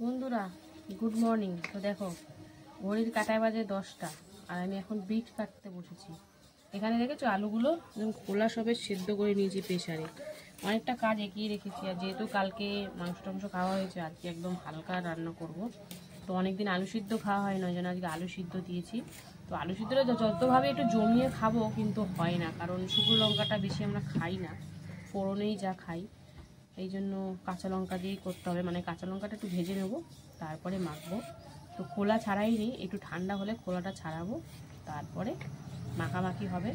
বন্ধুরা good morning. তো দেখো ঘড়ির কাঁটায় বাজে 10টা আর আমি এখন বিট কাটতে বসেছি। এখানে দেখেছো আলুগুলো খোলা সবে সেদ্ধ করে নিয়েছি প্রেসারে। অনেকটা কাজ এগিয়ে রেখেছি, আর যেহেতু কালকে মাংস টাংস খাওয়া হয়েছে আজকে একদম হালকা রান্না করব। তো অনেকদিন আলু সিদ্ধ খাওয়া হয় না, ওই জন্য আজকে আলু সিদ্ধ দিয়েছি। তো আলু সিদ্ধটা যতভাবে একটু জমিয়ে খাবো কিন্তু হয় না, কারণ শুকনো লঙ্কাটা বেশি আমরা খাই না, ফোড়নেই যা খাই। এই জন্য কাঁচা লঙ্কা দিয়েই করতে হবে, মানে কাঁচা লঙ্কাটা একটু ভেজে নেব তারপরে মাখবো। তো খোলা ছাড়াই নেই, একটু ঠান্ডা হলে খোলাটা ছাড়াবো, তারপরে মাখামাখি হবে।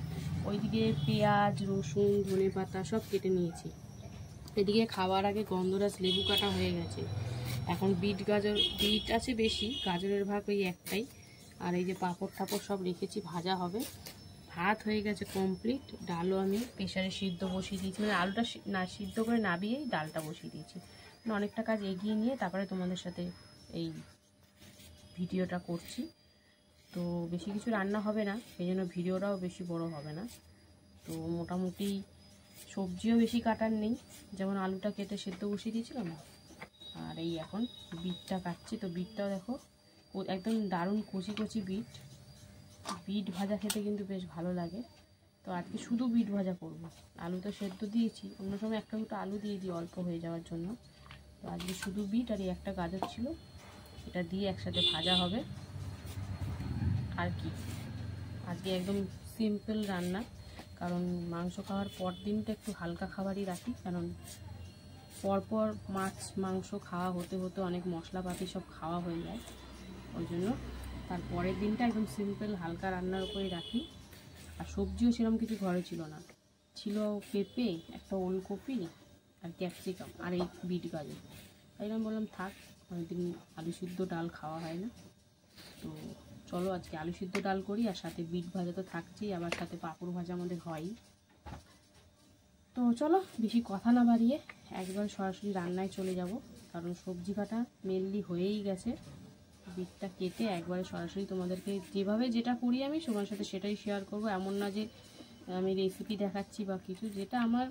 ওইদিকে পেঁয়াজ রসুন ধনে পাতা সব কেটে নিয়েছি। এদিকে খাওয়ার আগে গন্ধরাজ লেবু কাটা হয়ে গেছে। এখন বিট গাজর, বিট আছে বেশি, গাজরের ভাগ ওই একটাই। আর এই যে পাঁপড় টাপড় সব রেখেছি, ভাজা হবে। ভাত হয়ে গেছে কমপ্লিট। ডালও আমি প্রেসারে সিদ্ধ বসিয়ে দিয়েছি, মানে আলুটা না সিদ্ধ করে নাবিয়েই ডালটা বসিয়ে দিয়েছি। মানে অনেকটা কাজ এগিয়ে নিয়ে তারপরে তোমাদের সাথে এই ভিডিওটা করছি। তো বেশি কিছু রান্না হবে না, সেই জন্য ভিডিওটাও বেশি বড় হবে না। তো মোটামুটি সবজিও বেশি কাটার নেই, যেমন আলুটা কেটে সেদ্ধ বসিয়ে দিয়েছিলাম। আর এই এখন বিটটা কাটছি। তো বিটটাও দেখো একদম দারুণ কচি কচি বিট। বিট ভাজা খেতে কিন্তু বেশ ভালো লাগে। তো আজকে শুধু বিট ভাজা করব। আলু তো সেদ্ধ দিয়েছি, অন্য সময় একটা দুটো আলু দিয়ে দিই অল্প হয়ে যাওয়ার জন্য। তো আজকে শুধু বিট আর একটা গাজর ছিল, এটা দিয়ে একসাথে ভাজা হবে। আর কি, আজকে একদম সিম্পল রান্না, কারণ মাংস খাওয়ার পর দিনটা একটু হালকা খাবারই রাখি, কারণ পরপর মাছ মাংস খাওয়া হতে হতে অনেক মশলাপাতি সব খাওয়া হয়ে যায়। ওই জন্য তার পরের দিনটা একদম সিম্পল হালকা রান্নার উপরেই রাখি। আর সবজিও সেরকম কিছু ঘরে ছিল না, ছিল পেঁপে, একটা ওলকপি আর ক্যাপসিকাম আর এই বিট গাজর। তাই আমি বললাম থাক, অনেকদিন আলু সিদ্ধ ডাল খাওয়া হয় না। তো চলো আজকে আলু সিদ্ধ ডাল করি, আর সাথে বিট ভাজা তো থাকছেই, আবার সাথে পাঁপড় ভাজা আমাদের হয়ই। তো চলো বেশি কথা না বাড়িয়ে একবার সরাসরি রান্নায় চলে যাব, কারণ সবজি কাটা মেনলি হয়েই গেছে। বিটটা কেটে একবারে সরাসরি তোমাদেরকে যেভাবে যেটা করি আমি তোমার সাথে সেটাই শেয়ার করব। এমন না যে আমি রেসিপি দেখাচ্ছি বা কিছু, যেটা আমার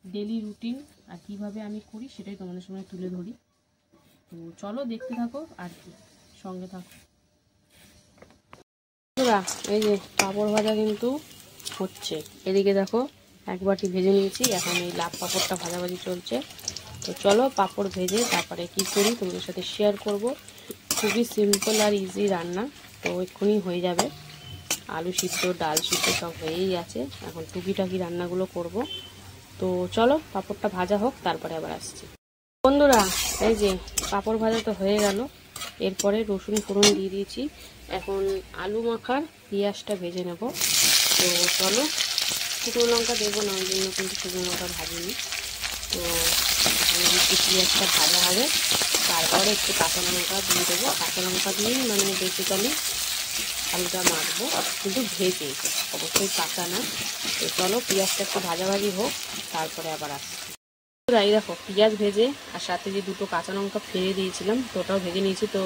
ডেলি রুটিন আর কিভাবে আমি করি সেটাই তোমাদের সামনে তুলে ধরি। তো চলো দেখতে থাকো আর কি, সঙ্গে থাকো। এই যে পাঁপড় ভাজা কিন্তু হচ্ছে, এদিকে দেখো এক বাটি ভেজে নিয়েছি, এখন এই লাভ পাঁপড়টা ভাজাভাজি চলছে। তো চলো পাঁপড় ভেজে তারপরে কি করি তোমাদের সাথে শেয়ার করব। খুবই সিম্পল আর ইজি রান্না, তো এক্ষুনি হয়ে যাবে। আলু সিদ্ধ ডাল সিদ্ধ সব হয়েই আছে, এখন টুকিটাকি রান্নাগুলো করব। তো চলো পাঁপড়টা ভাজা হোক, তারপরে আবার আসছি। বন্ধুরা এই যে পাঁপড় ভাজা তো হয়ে গেল, এরপরে রসুন ফোড়ন দিয়ে দিয়েছি। এখন আলু মাখার পেঁয়াজটা ভেজে নেব। তো চলো, শুকনো লঙ্কা দেবো না, ওই জন্য কিন্তু শুকনো লঙ্কা ভাজিনি। তো পেঁয়াজটা ভাজা হবে, তারপরে একটু কাঁচা লঙ্কা দিয়ে দেবো। কাঁচা লঙ্কা দিয়েই মানে বেসিক্যালি আলুটা মাখবো, কিন্তু ভেজে, অবশ্যই কাঁচা না। তো চলো পেঁয়াজটা একটু ভাজাভাজি হোক, তারপরে আবার আসছি। এই দেখো পেঁয়াজ ভেজে আর সাথে যে দুটো কাঁচা লঙ্কা ফেলে দিয়েছিলাম তো ওটাও ভেজে নিয়েছি। তো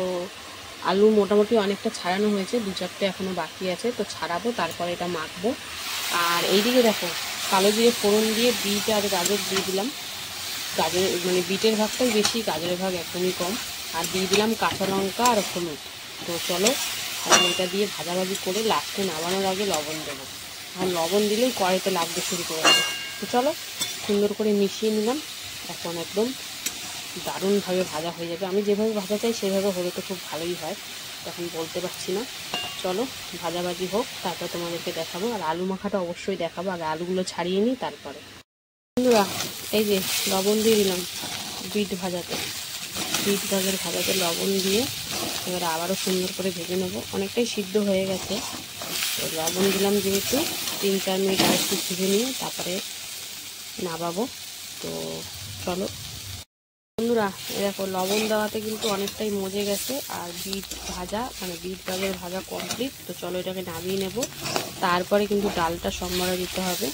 আলু মোটামুটি অনেকটা ছাড়ানো হয়েছে, দু চারটে এখনও বাকি আছে, তো ছাড়াবো তারপরে এটা মাখবো। আর এইদিকে দেখো কালো জিরে ফোড়ন দিয়ে বিট আর গাজর দিয়ে দিলাম। গাজরের মানে বিটের ভাগটাই বেশি, গাজরের ভাগ একদমই কম। আর দিয়ে দিলাম কাঁচা লঙ্কা আর হলুদ। তো চলো এখন এটা দিয়ে ভাজাভাজি করে লাস্টে নামানোর আগে লবণ দেবো, আর লবণ দিলেই কড়াইতে লাগতে শুরু করে দেবো। তো চলো সুন্দর করে মিশিয়ে নিলাম, এখন একদম দারুণভাবে ভাজা হয়ে যাবে। আমি যেভাবে ভাজা চাই সেভাবে হলে তো খুব ভালোই হয়, তখন বলতে পারছি না। চলো ভাজাভাজি হোক, তারপর তোমাদেরকে দেখাবো। আর আলু মাখাটা অবশ্যই দেখাবো, আগে আলুগুলো ছাড়িয়ে নিই তারপরে। বন্ধুরা এই যে লবণ দিয়ে দিলাম বিট ভাজাতে, বিট গাজর ভাজাতে লবণ দিয়ে এবার আবারও সুন্দর করে ভেজে নেব। অনেকটাই সিদ্ধ হয়ে গেছে, তো লবণ দিলাম যেহেতু 3-4 মিনিট আর একটু ভেজে নিয়ে তারপরে নামাবো। তো চলো বন্ধুরা দেখো লবণ দেওয়াতে কিন্তু অনেকটাই মজে গেছে, আর বিট ভাজা মানে বিট গাজর ভাজা কমপ্লিট। তো চলো এটাকে নামিয়ে নেব, তারপরে কিন্তু ডালটা সম্বরা দিতে হবে।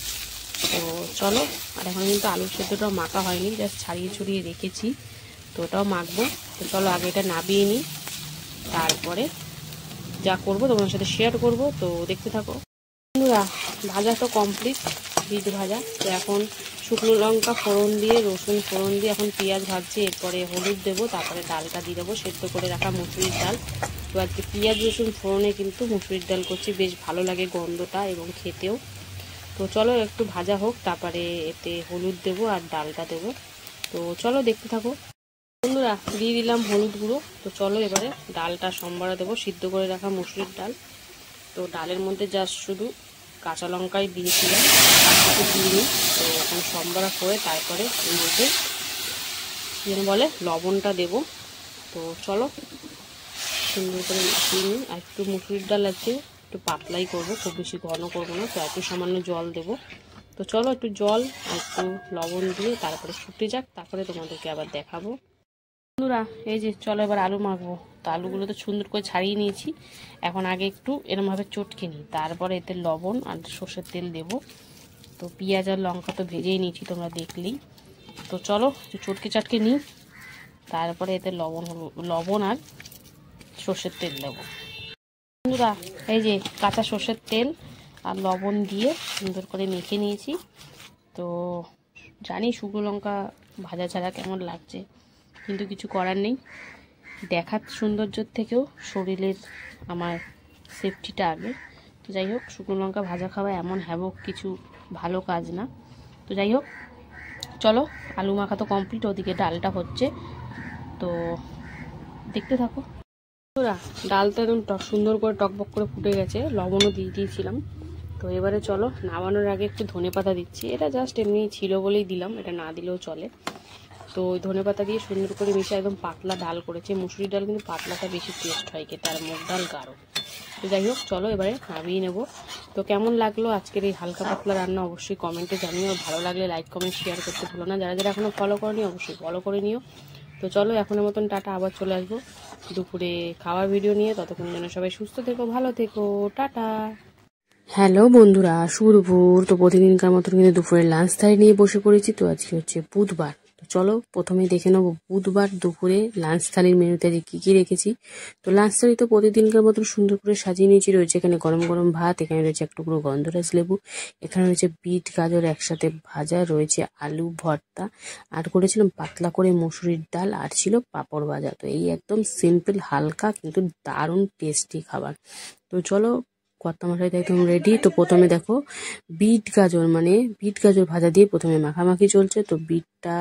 তো চলো, আর এখন কিন্তু আলুর সেদ্ধটাও মাখা হয়নি, জাস্ট ছাড়িয়ে ছড়িয়ে রেখেছি, তো ওটাও মাখবো। তো চলো আগে এটা নামিয়ে নিই, তারপরে যা করবো তোমার সাথে শেয়ার করব। তো দেখতে থাকো বন্ধুরা। ভাজা তো কমপ্লিট, বিট ভাজা। তো এখন শুকনো লঙ্কা ফোড়ন দিয়ে, রসুন ফোড়ন দিয়ে এখন পেঁয়াজ ভাজছি, এরপরে হলুদ দেবো, তারপরে ডালটা দিয়ে দেবো, সেদ্ধ করে রাখা মুসুরির ডাল। তো আজকে পেঁয়াজ রসুন ফোড়নে কিন্তু মুসুরির ডাল করছি, বেশ ভালো লাগে গন্ধটা এবং খেতেও। তো চলো একটু ভাজা হোক, তারপরে এতে হলুদ দেবো আর ডালটা দেবো। তো চলো দেখতে থাকো বন্ধুরা। দিয়ে দিলাম হলুদ গুঁড়ো। তো চলো এবারে ডালটা সম্বারে দেবো, সিদ্ধ করে রাখা মুসুরির ডাল। তো ডালের মধ্যে জাস্ট শুধু কাঁচা লঙ্কাই দিয়েছিলাম, কিছু দিইনি। তো এখন সম্বারা করে তারপরে এর মধ্যে যেন বলে লবণটা দেবো। তো চলো সুন্দর করে মিশিয়ে নিই। আর একটু মুসুরির ডাল আছে, একটু পাতলাই করবো, খুব বেশি ঘন করবো না। তো একটু সামান্য জল দেবো। তো চলো একটু জল আর একটু লবণ দিয়ে তারপরে ফুটে যাক, তারপরে তোমাদেরকে আবার দেখাবো বন্ধুরা। এই যে চলো এবার আলু মাখবো। তো আলুগুলো তো সুন্দর করে ছাড়িয়ে নিয়েছি, এখন আগে একটু এরমভাবে চটকে নিই, তারপরে এতে লবণ আর সর্ষের তেল দেবো। তো পেঁয়াজ আর লঙ্কা তো ভেজেই নিয়েছি তোমরা দেখলেই। তো চলো চটকে চাটকে নিই, তারপরে এতে লবণ আর সর্ষের তেল দেবো বন্ধুরা। এই যে কাঁচা সর্ষের তেল আর লবণ দিয়ে সুন্দর করে মেখে নিয়েছি। তো জানি শুকনো লঙ্কা ভাজা ছাড়া কেমন লাগছে, কিন্তু কিছু করার নেই। দেখার সৌন্দর্যের থেকেও শরীরের আমার সেফটিটা আগে। তো যাই হোক, শুকনো লঙ্কা ভাজা খাওয়া এমন হ্যাবক কিছু ভালো কাজ না। তো যাই হোক চলো, আলু মাখা তো কমপ্লিট, ওদিকে ডালটা হচ্ছে। তো দেখতে থাকো বন্ধুরা। ডালটা একদম সুন্দর করে টকবক করে ফুটে গেছে, লবণও দিয়ে দিয়েছিলাম। তো এবারে চলো নামানোর আগে একটু ধনেপাতা দিচ্ছি। এটা জাস্ট এমনি ছিল বলেই দিলাম, এটা না দিলেও চলে। তো ওই ধনেপাতা দিয়ে সুন্দর করে মিশে একদম পাতলা ডাল করেছে। মুসুরির ডাল কিন্তু পাতলাটা বেশি টেস্ট হয় খেতে, আর মুগ ডাল গাঢ়। তো যাই হোক চলো এবারে নামিয়ে নেবো। তো কেমন লাগলো আজকের এই হালকা পাতলা রান্না অবশ্যই কমেন্টে জানিও। ভালো লাগলে লাইক কমেন্ট শেয়ার করতে ভুলো না। যারা যারা এখনও ফলো করনি অবশ্যই ফলো করে নিও। তো চলো এখনের মতন টাটা, আবার চলে আসবো দুপুরে খাওয়ার ভিডিও নিয়ে। ততক্ষণ যেন সবাই সুস্থ থেকো, ভালো থেকো, টাটা। হ্যালো বন্ধুরা, শুভ দুপুর। তো প্রতিদিনকার মতন কিন্তু দুপুরের লাঞ্চ থালি নিয়ে বসে পড়েছি। তো আজকে হচ্ছে বুধবার। তো চলো প্রথমে দেখে নেবো বুধবার দুপুরে লাঞ্চ থালির মেনুতে আজকে কী কী রেখেছি। তো লাঞ্চ থালি তো প্রতিদিনকার মতন সুন্দর করে সাজিয়ে নিয়েছি। রয়েছে এখানে গরম গরম ভাত, এখানে রয়েছে এক টুকরো গন্ধরাজ লেবু, এখানে রয়েছে বিট গাজর একসাথে ভাজা, রয়েছে আলু ভর্তা, আর করেছিলাম পাতলা করে মসুরির ডাল, আর ছিল পাঁপড় ভাজা। তো এই একদম সিম্পল হালকা কিন্তু দারুণ টেস্টি খাবার। তো চলো কর্তা মশাই তো একদম রেডি। তো প্রথমে দেখো বিট গাজর ভাজা দিয়ে প্রথমে মাখামাখি চলছে। তো বিটটা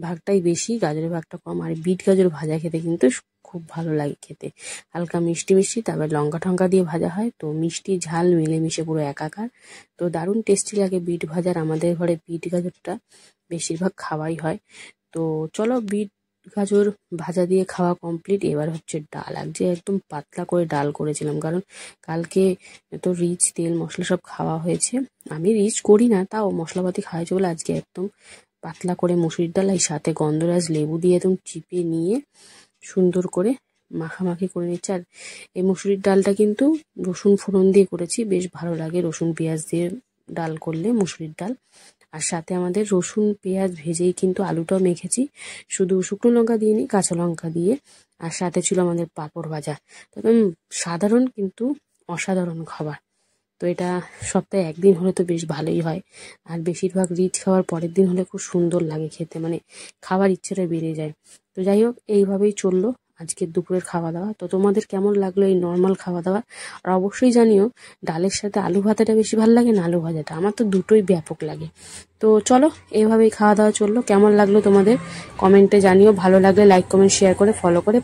ভাগটাই বেশি, গাজরের ভাগটা কম। আর বিট গাজর ভাজা খেতে কিন্তু খুব ভালো লাগে খেতে, হালকা মিষ্টি মিষ্টি। তারপর লঙ্কা টঙ্কা দিয়ে ভাজা হয়, তো মিষ্টি ঝাল মিলেমিশে পুরো একাকার। তো দারুণ টেস্টি লাগে বিট ভাজার। আমাদের ঘরে বিট গাজরটা বেশিরভাগ খাওয়াই হয়। তো চলো বিট গাজর ভাজা দিয়ে খাওয়া কমপ্লিট। এবার হচ্ছে ডাল। আজকে একদম পাতলা করে ডাল করেছিলাম, কারণ কালকে তো রিচ তেল মশলা সব খাওয়া হয়েছে। আমি রিচ করি না, তাও মশলাপাতি খাওয়া হয়েছে বলে আজকে একদম পাতলা করে মুসুরির ডাল, এই সাথে গন্ধরাজ লেবু দিয়ে একদম চিপে নিয়ে সুন্দর করে মাখামাখি করে নিচ্ছে। আর এই মুসুরির ডালটা কিন্তু রসুন ফোড়ন দিয়ে করেছি, বেশ ভালো লাগে রসুন পেঁয়াজ দিয়ে ডাল করলে মুসুরির ডাল। আর সাথে আমাদের রসুন পেঁয়াজ ভেজেই কিন্তু আলুটাও মেখেছি, শুধু শুকনো লঙ্কা দিইনি, কাঁচা লঙ্কা দিয়ে। আর সাথে ছিল আমাদের পাঁপড় ভাজা। তবে সাধারণ কিন্তু অসাধারণ খাবার। তো এটা সপ্তাহে একদিন হলে তো বেশ ভালোই হয়, আর বেশিরভাগ রিচ খাওয়ার পরের দিন হলে খুব সুন্দর লাগে খেতে, মানে খাবার ইচ্ছেটা বেড়ে যায়। তো যাই হোক এইভাবেই চললো আজকের দুপুরের খাওয়া দাওয়া। তো তোমাদের কেমন লাগলো এই নর্মাল খাওয়া দাওয়া, আর অবশ্যই জানিও ডালের সাথে আলু ভাতাটা বেশি ভালো লাগে না আলু ভাজাটা। আমার তো দুটোই ব্যাপক লাগে। তো চলো এইভাবেই খাওয়া দাওয়া চললো। কেমন লাগলো তোমাদের কমেন্টে জানিও। ভালো লাগলে লাইক কমেন্ট শেয়ার করে ফলো করে